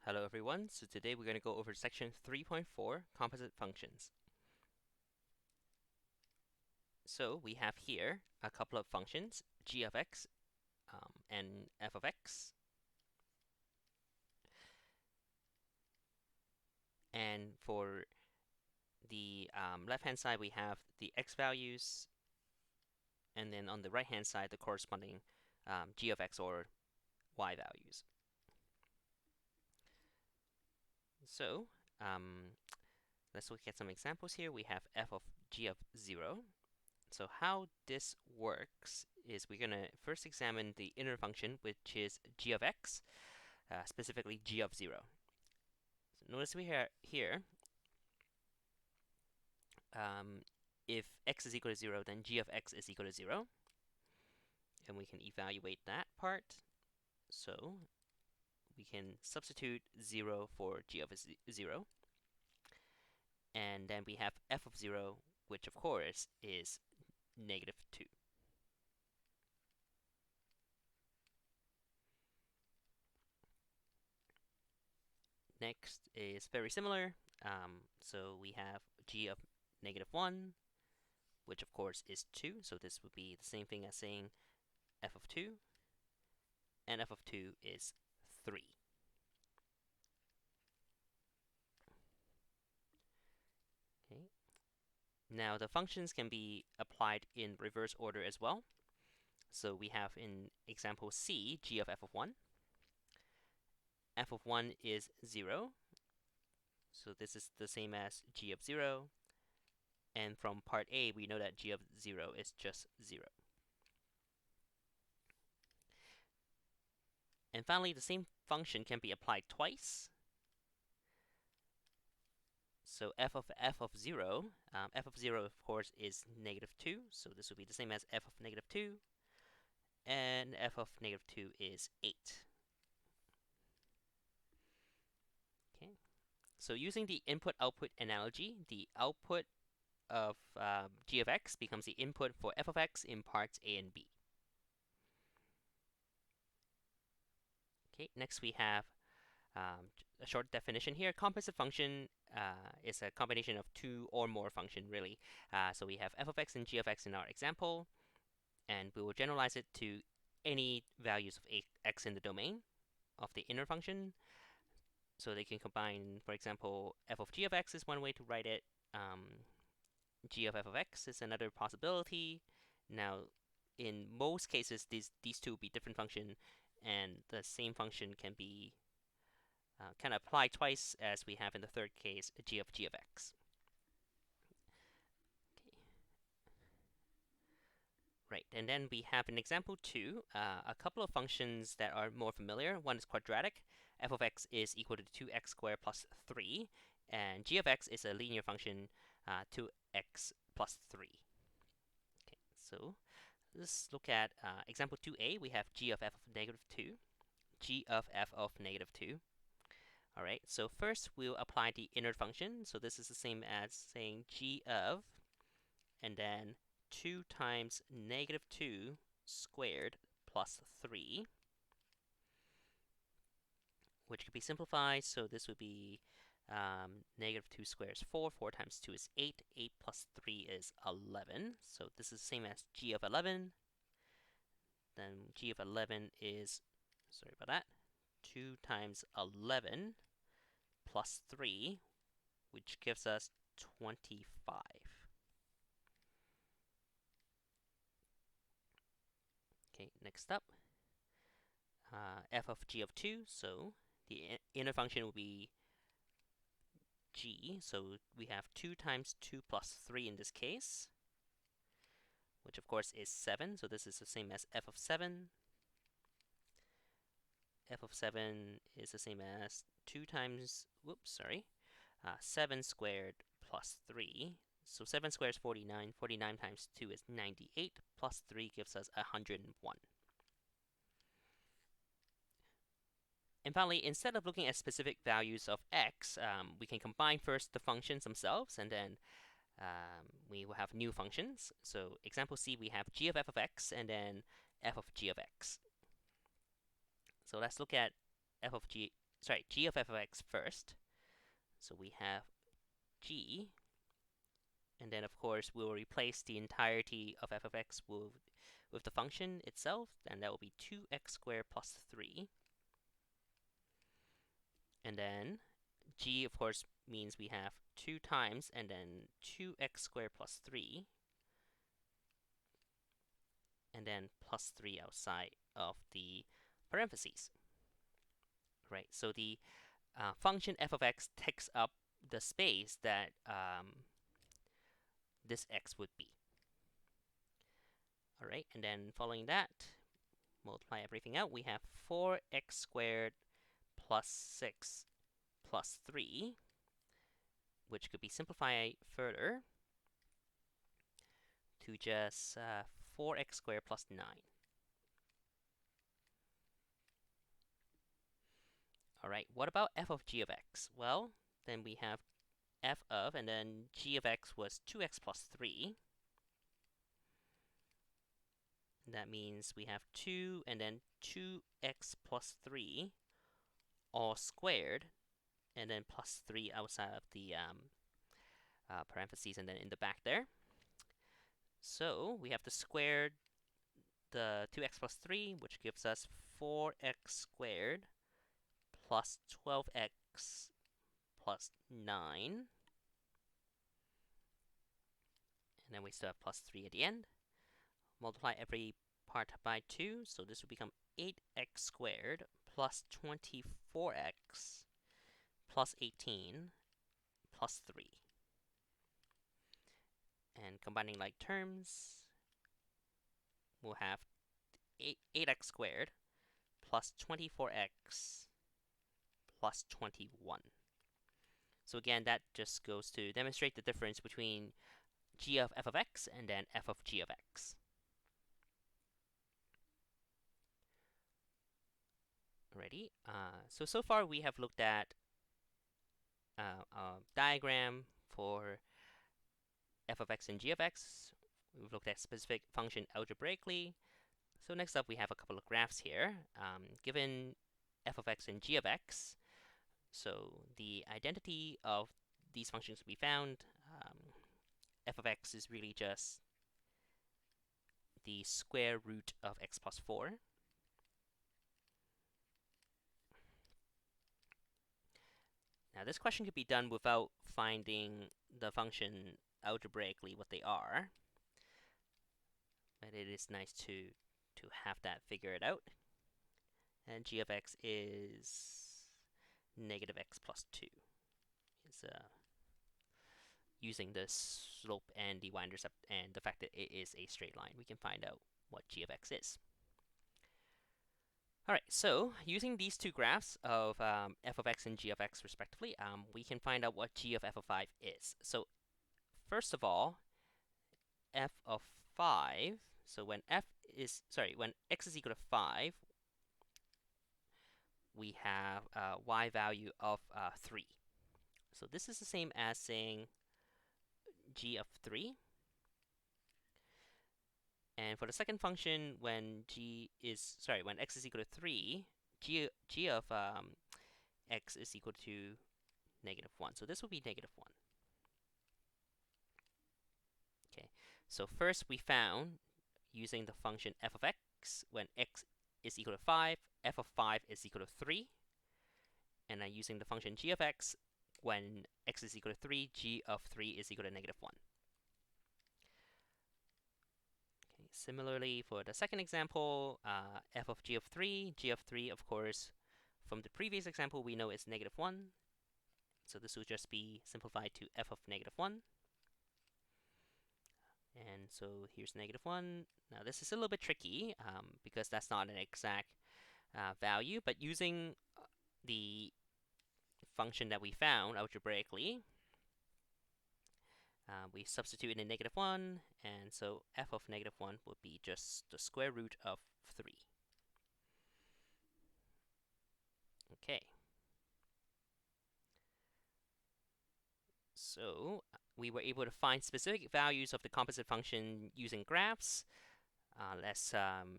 Hello everyone, so today we're going to go over section 3.4, Composite Functions. So we have here a couple of functions, g of x and f of x. And for the left-hand side, we have the x values, and then on the right-hand side, the corresponding g of x or y values. So let's look at some examples here. We have f of g of 0. So how this works is we're going to first examine the inner function, which is g of x, specifically g of 0. So notice we have here, if x is equal to 0, then g of x is equal to 0. And we can evaluate that part. So we can substitute 0 for g of 0. And then we have f of 0, which of course is negative 2. Next is very similar. So we have g of negative 1, which of course is 2. So this would be the same thing as saying f of 2. And f of 2 is 3. Okay. Now the functions can be applied in reverse order as well. So we have in example C, g of f of 1. F of 1 is 0. So this is the same as g of 0. And from part A, we know that g of 0 is just 0. And finally, the same function can be applied twice. So f of 0, f of 0, of course, is negative 2. So this would be the same as f of negative 2. And f of negative 2 is 8. Okay. So using the input-output analogy, the output of g of x becomes the input for f of x in parts A and B. Okay, next we have a short definition here. Composite function is a combination of two or more function, really. So we have f of x and g of x in our example, and we will generalize it to any values of x in the domain of the inner function. So they can combine, for example, f of g of x is one way to write it. G of f of x is another possibility. Now, in most cases, these two will be different function, and the same function can be kind of applied twice, as we have in the third case, g of x. Okay. Right, and then we have in example 2, a couple of functions that are more familiar. One is quadratic. F of x is equal to 2x squared plus 3, and g of x is a linear function, 2x plus 3. Okay, so let's look at example 2a. We have g of f of negative 2, g of f of negative 2. All right, so first we'll apply the inner function. So this is the same as saying g of, and then 2 times negative 2 squared plus 3, which could be simplified. So this would be negative 2 squared is 4, 4 times 2 is 8, 8 plus 3 is 11. So this is the same as g of 11. Then g of 11 is, sorry about that, 2 times 11 plus 3, which gives us 25. Okay, next up, f of g of 2. So the inner function will be g. So we have 2 times 2 plus 3 in this case, which of course is 7. So this is the same as f of 7. F of 7 is the same as 2 times, 7 squared plus 3. So 7 squared is 49. 49 times 2 is 98. Plus 3 gives us 101. And finally, instead of looking at specific values of x, we can combine first the functions themselves, and then we will have new functions. So example C, we have g of f of x, and then f of g of x. So let's look at f of g, g of f of x first. So we have g, and then of course we'll replace the entirety of f of x with the function itself, and that will be 2x squared plus 3. And then g, of course, means we have 2 times, and then 2x squared plus 3, and then plus 3 outside of the parentheses. Right, so the function f of x takes up the space that this x would be. All right, and then following that, multiply everything out, we have 4x squared plus 6 plus 3, which could be simplified further to just 4x squared plus 9. All right, what about f of g of x? Well, then we have f of, and then g of x was 2x plus 3. That means we have 2 and then 2x plus 3 all squared, and then plus 3 outside of the parentheses and then in the back there. So we have to square the 2x plus 3, which gives us 4x squared plus 12x plus 9. And then we still have plus 3 at the end. Multiply every part by 2, so this will become 8x squared plus 24x plus 18 plus 3. And combining like terms, we'll have 8x squared plus 24x plus 21. So again, that just goes to demonstrate the difference between g of f of x and then f of g of x. Alrighty, so far we have looked at a diagram for f of x and g of x. We've looked at specific function algebraically. So next up we have a couple of graphs here. Given f of x and g of x, so the identity of these functions will be found. F of x is really just the square root of x plus 4. Now this question could be done without finding the function algebraically what they are, but it is nice to have that figured out. And g of x is negative x plus 2. It's using the slope and the y-intercept and the fact that it is a straight line, we can find out what g of x is. All right, so using these two graphs of f of x and g of x respectively, we can find out what g of f of 5 is. So first of all, f of 5, so when when x is equal to 5, we have a y value of 3. So this is the same as saying g of 3. And for the second function, when x is equal to 3, g of x is equal to negative 1. So this will be negative 1. Okay, so first we found, using the function f of x, when x is equal to 5, f of 5 is equal to 3. And then using the function g of x, when x is equal to 3, g of 3 is equal to negative 1. Similarly, for the second example, f of g of 3, of course, from the previous example, we know is negative 1. So this will just be simplified to f of negative 1. And so here's negative 1. Now this is a little bit tricky because that's not an exact value, but using the function that we found algebraically, we substitute in negative 1, and so f of negative 1 would be just the square root of 3. Okay. So we were able to find specific values of the composite function using graphs. Let's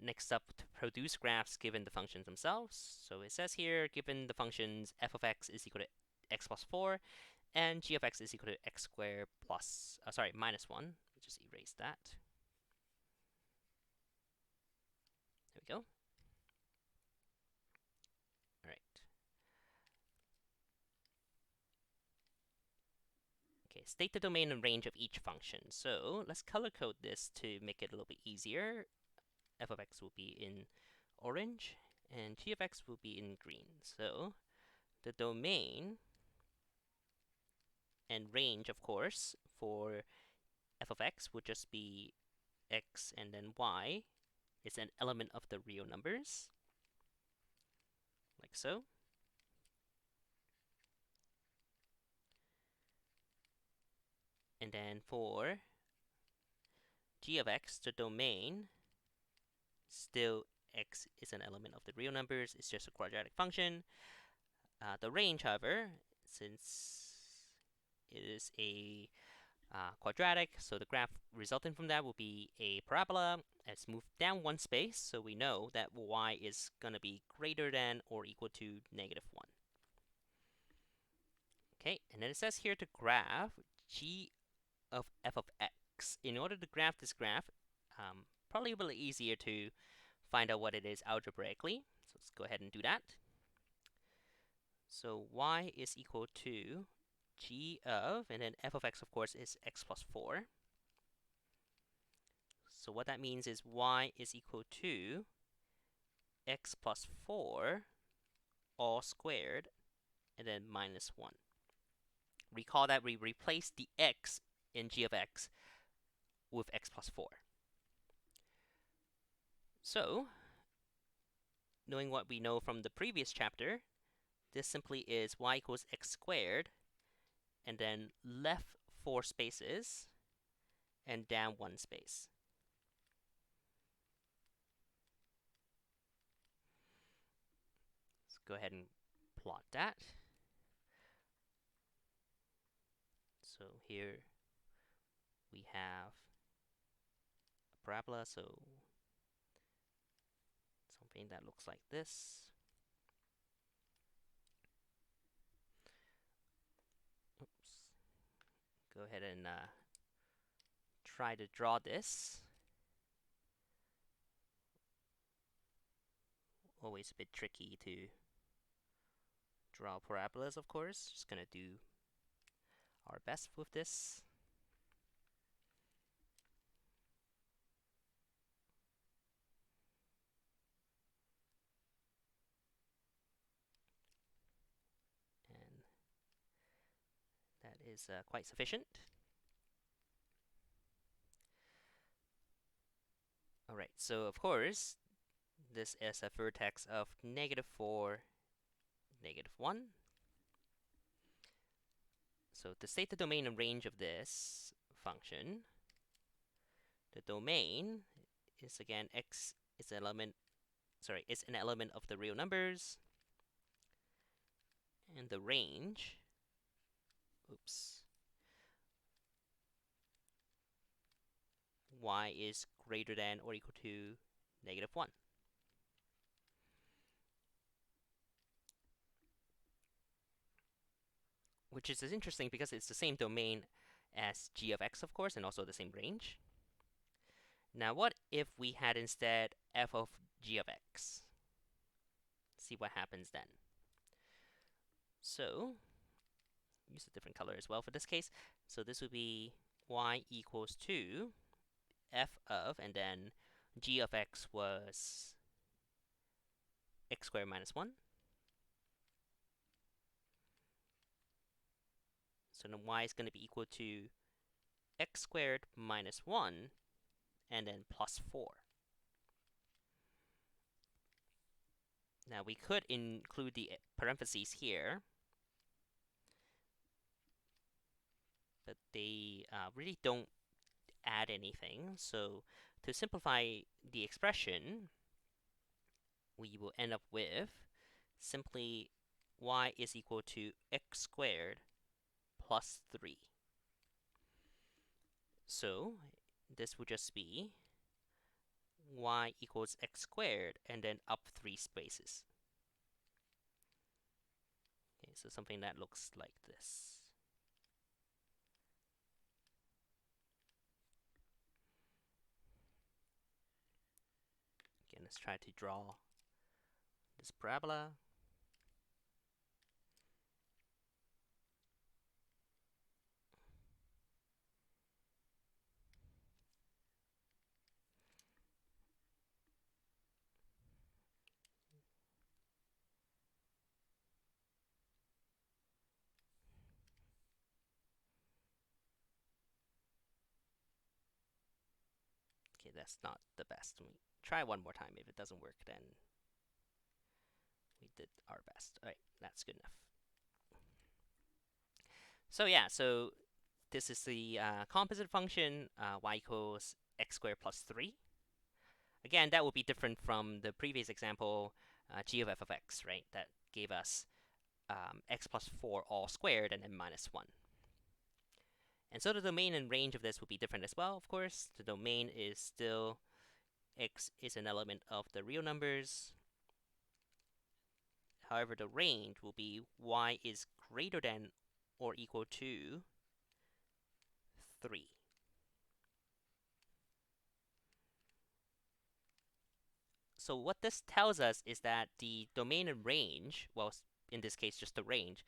next up to produce graphs given the functions themselves. So it says here, given the functions f of x is equal to x plus 4 and g of x is equal to x squared plus, minus 1. We'll just erase that. There we go. All right. Okay, state the domain and range of each function. So let's color code this to make it a little bit easier. F of x will be in orange and g of x will be in green. So the domain and range, of course, for f of x would just be x and then y is an element of the real numbers, like so. And then for g of x, the domain, still x is an element of the real numbers, it's just a quadratic function. The range, however, since it is a quadratic, so the graph resulting from that will be a parabola. It's moved down one space, so we know that y is going to be greater than or equal to -1. Okay, and then it says here to graph g of f of x. In order to graph this graph, probably a little easier to find out what it is algebraically. So let's go ahead and do that. So y is equal to g of, and then f of x, of course, is x plus 4. So what that means is y is equal to x plus 4 all squared, and then minus 1. Recall that we replaced the x in g of x with x plus 4. So, knowing what we know from the previous chapter, this simply is y equals x squared, and then left 4 spaces, and down 1 space. Let's go ahead and plot that. So here we have a parabola, so something that looks like this. Oops. Go ahead and try to draw this. Always a bit tricky to draw parabolas, of course. Just gonna do our best with this. And that is quite sufficient. Alright, so of course, this is a vertex of -4, -1. So to state the domain and range of this function, the domain is again x is an element, it's an element of the real numbers, and the range, y is greater than or equal to -1. Which is interesting because it's the same domain as g of x, of course, and also the same range. Now, what if we had instead f of g of x? See what happens then. So, use a different color as well for this case. So this would be y equals to f of, and then g of x was x squared minus 1. So then y is going to be equal to x squared minus 1, and then plus 4. Now we could include the parentheses here, but they really don't add anything. So to simplify the expression, we will end up with simply y is equal to x squared plus 3. So this would just be y equals x squared, and then up 3 spaces. Okay, so something that looks like this. Again, let's try to draw this parabola. Okay, that's not the best. We try one more time. If it doesn't work, then we did our best. All right, that's good enough. So yeah, so this is the composite function y equals x squared plus 3. Again, that would be different from the previous example, g of f of x, right? That gave us x plus 4 all squared and then minus 1. And so the domain and range of this will be different as well, of course. The domain is still x is an element of the real numbers. However, the range will be y is greater than or equal to 3. So what this tells us is that the domain and range, well, in this case, just the range,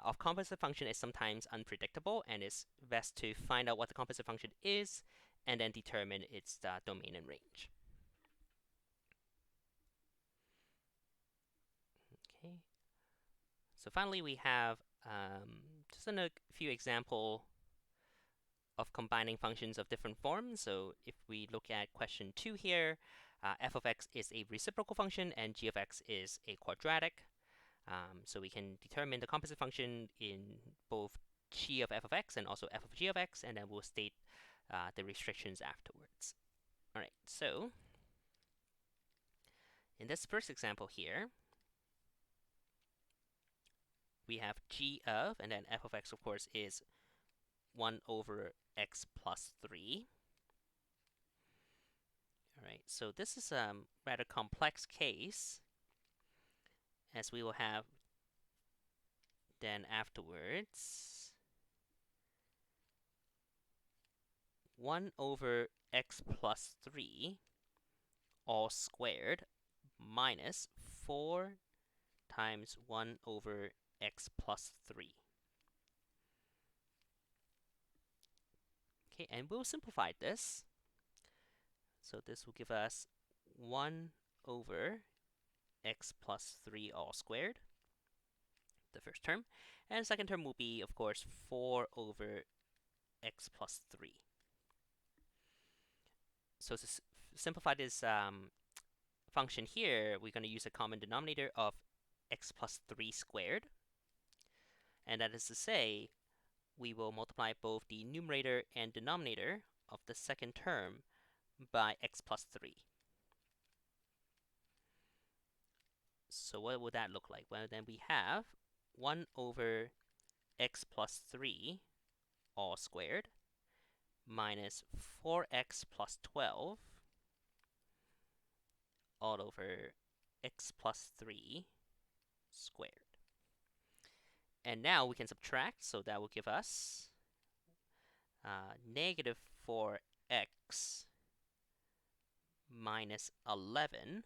of composite function is sometimes unpredictable, and it's best to find out what the composite function is and then determine its domain and range. Okay. So finally, we have just a few example of combining functions of different forms. So if we look at question 2 here, f of x is a reciprocal function and g of x is a quadratic. So we can determine the composite function in both g of f of x and also f of g of x, and then we'll state the restrictions afterwards. All right, so in this first example here, we have g of, and then f of x, of course, is 1 over x plus 3. All right, so this is a rather complex case, as we will have then afterwards 1 over x plus 3 all squared minus 4 times 1 over x plus 3. Okay, and we'll simplify this. So this will give us 1 over x plus 3 all squared, the first term. And the second term will be, of course, 4 over x plus 3. So to simplify this function here, we're going to use a common denominator of x plus 3 squared. And that is to say, we will multiply both the numerator and denominator of the second term by x plus 3. So what would that look like? Well, then we have 1 over x plus 3 all squared minus 4x plus 12 all over x plus 3 squared. And now we can subtract, so that will give us negative 4x minus 11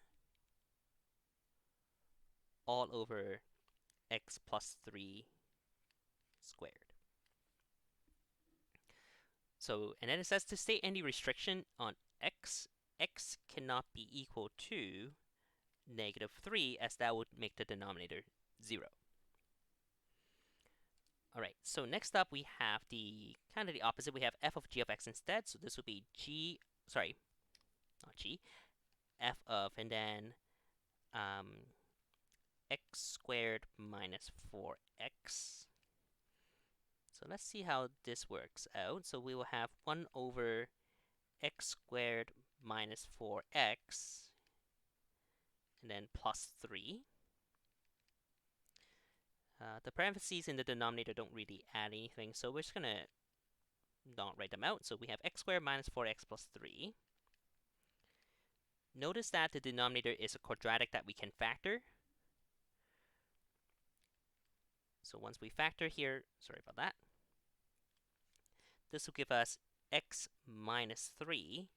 all over x plus 3 squared. So, and then it says to state any restriction on x, x cannot be equal to negative 3, as that would make the denominator 0. All right, so next up we have the kind of the opposite. We have f of g of x instead. So this would be f of, and then x squared minus 4x. So let's see how this works out. So we will have 1 over x squared minus 4x, and then plus 3. The parentheses in the denominator don't really add anything, so we're just going to not write them out. So we have x squared minus 4x plus 3. notice that the denominator is a quadratic that we can factor. So once we factor here, sorry about that, this will give us x minus 3,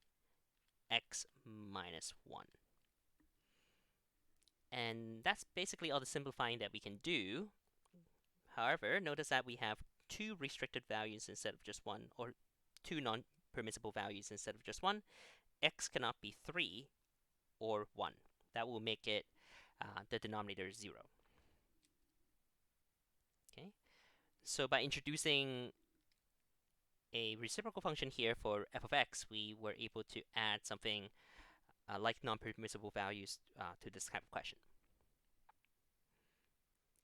x minus 1. And that's basically all the simplifying that we can do. However, notice that we have two restricted values instead of just one, or two non-permissible values instead of just one. X cannot be 3 or 1. That will make it the denominator 0. Okay, so by introducing a reciprocal function here for f of x, we were able to add something like non-permissible values to this type of question.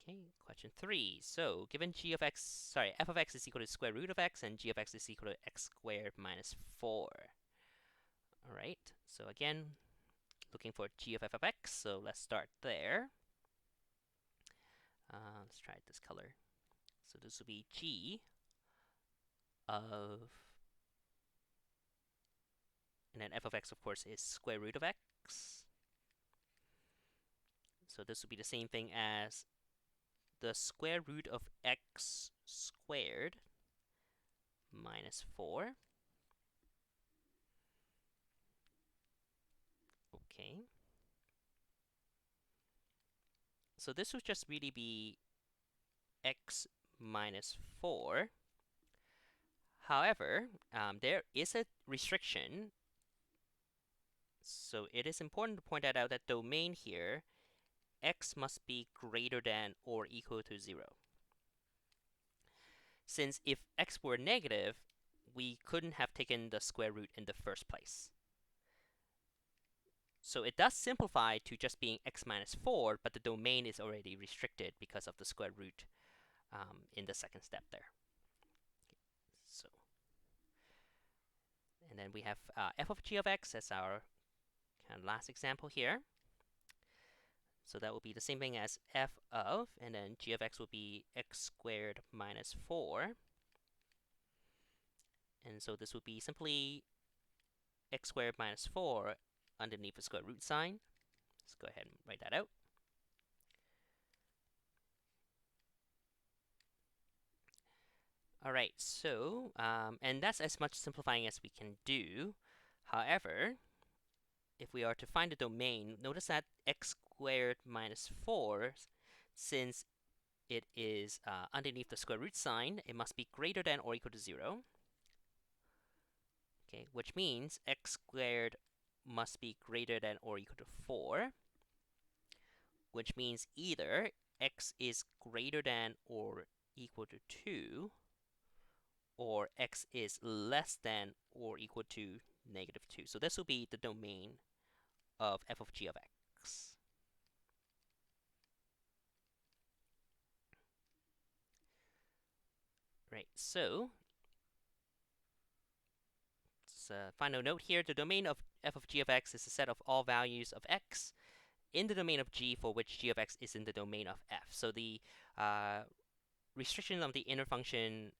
Okay, question 3. So given f of x is equal to square root of x and g of x is equal to x squared minus 4. All right, so again, looking for g of f of x, so let's start there. Let's try this color. So this will be g of, and then f of x, of course, is square root of x. So this will be the same thing as the square root of x squared minus 4. Okay. So this would just really be x minus 4. However, there is a restriction. So it is important to point that out, that domain here, x must be greater than or equal to 0. Since if x were negative, we couldn't have taken the square root in the first place. So it does simplify to just being x minus 4, but the domain is already restricted because of the square root in the second step there. So, and then we have f of g of x as our kind of last example here. So that will be the same thing as f of, and then g of x will be x squared minus 4. And so this would be simply x squared minus 4 underneath the square root sign. Let's go ahead and write that out. All right, so, and that's as much simplifying as we can do. However, if we are to find the domain, notice that x squared minus 4, since it is underneath the square root sign, it must be greater than or equal to 0. Okay, which means x squared must be greater than or equal to 4, which means either x is greater than or equal to 2, or x is less than or equal to negative 2. So this will be the domain of f of g of x. Right, so final note here, the domain of f of g of x is a set of all values of x in the domain of g for which g of x is in the domain of f. So the restriction of the inner function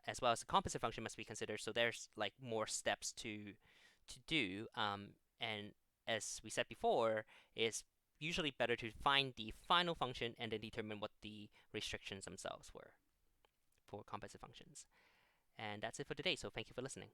as well as the composite function must be considered. So there's like more steps to do. And as we said before, it's usually better to find the final function and then determine what the restrictions themselves were for composite functions. And that's it for today. So thank you for listening.